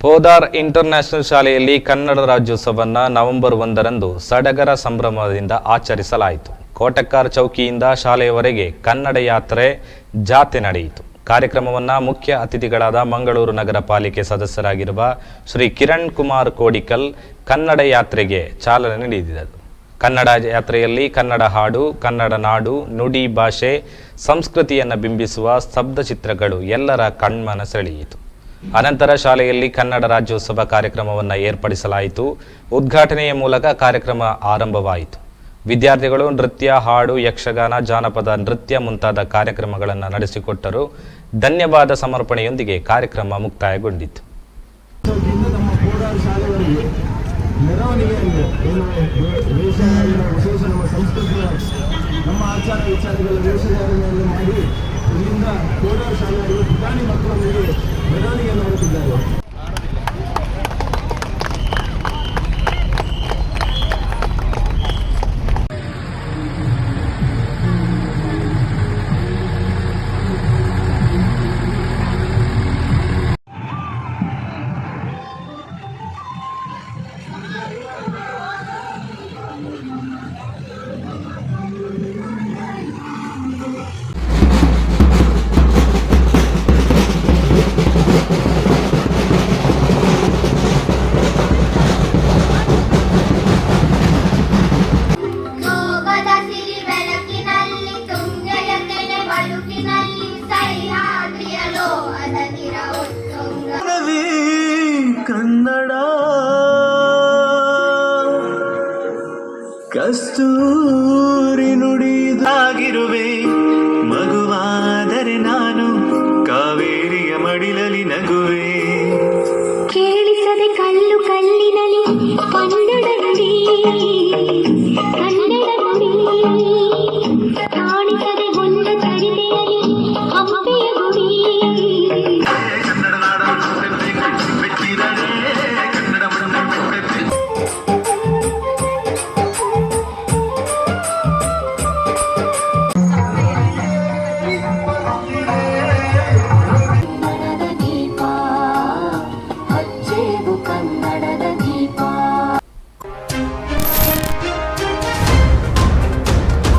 Podar international ಶಾಲೆಯಲ್ಲಿ ಕನ್ನಡ ರಾಜ್ಯೋತ್ಸವವನ್ನು November 1ರಂದು ಸಡಗರ ಸಂಭ್ರಮದಿಂದ ಆಚರಿಸಲಾಯಿತು. ಕೋಟಕ್ಕಾರ್ ಚೌಕಿಯಿಂದ ಶಾಲೆಯವರೆಗೆ ಕನ್ನಡ ಯಾತ್ರೆ ಜಾಥೆ ನಡೆಯಿತು. ಕಾರ್ಯಕ್ರಮವನ್ನು ಮುಖ್ಯ ಅತಿಥಿಗಳಾದ ಮಂಗಳೂರು ನಗರ ಪಾಲಿಕೆ ಸದಸ್ಯರಾಗಿರುವ ಶ್ರೀ ಕಿರಣ್ ಕುಮಾರ್ ಕೋಡಿಕಲ್ ಕನ್ನಡ ಯಾತ್ರೆಗೆ ಚಾಲನೆ ನೀಡಿದರು. ಕನ್ನಡ ಯಾತ್ರೆಯಲ್ಲಿ ಕನ್ನಡ ಹಾಡು, ಕನ್ನಡ ನಾಡು, ನುಡಿ, ಭಾಷೆ, ಸಂಸ್ಕೃತಿಯನ್ನು ಬಿಂಬಿಸುವ ಸ್ತಬ್ಧ ಚಿತ್ರಗಳು ಎಲ್ಲರ ಕಣ್ಮನ ಸೆಳೆಯಿತು. ಅನಂತರ ಶಾಲೆಯಲ್ಲಿ ಕನ್ನಡ ರಾಜ್ಯೋತ್ಸವ ಕಾರ್ಯಕ್ರಮವನ್ನು ಏರ್ಪಡಿಸಲಾಯಿತು. ಉದ್ಘಾಟನೆಯ ಮೂಲಕ ಕಾರ್ಯಕ್ರಮ ಆರಂಭವಾಯಿತು. ವಿದ್ಯಾರ್ಥಿಗಳು ನೃತ್ಯ, ಹಾಡು, ಯಕ್ಷಗಾನ, ಜಾನಪದ ನೃತ್ಯ ಮುಂತಾದ ಕಾರ್ಯಕ್ರಮಗಳನ್ನು ನಡೆಸಿಕೊಟ್ಟರು. ಧನ್ಯವಾದ ಸಮರ್ಪಣೆಯೊಂದಿಗೆ ಕಾರ್ಯಕ್ರಮ ಮುಕ್ತಾಯಗೊಂಡಿತು. ನಮ್ಮ ಆಚಾರ ವಿಚಾರಗಳ ವೇಷಧಾರಣೆಯನ್ನು ಮಾಡಿ ಇಲ್ಲಿಂದ ಕೋಡಾರ್ ಶಾಲೆಯಲ್ಲಿ ಪುಟಾಣಿ ಮಕ್ಕಳೊಂದಿಗೆ ಮೆರವಣಿಗೆ ಮಾಡುತ್ತಿದ್ದಾರೆ. ಕನ್ನಡ ಕಸ್ತೂರಿ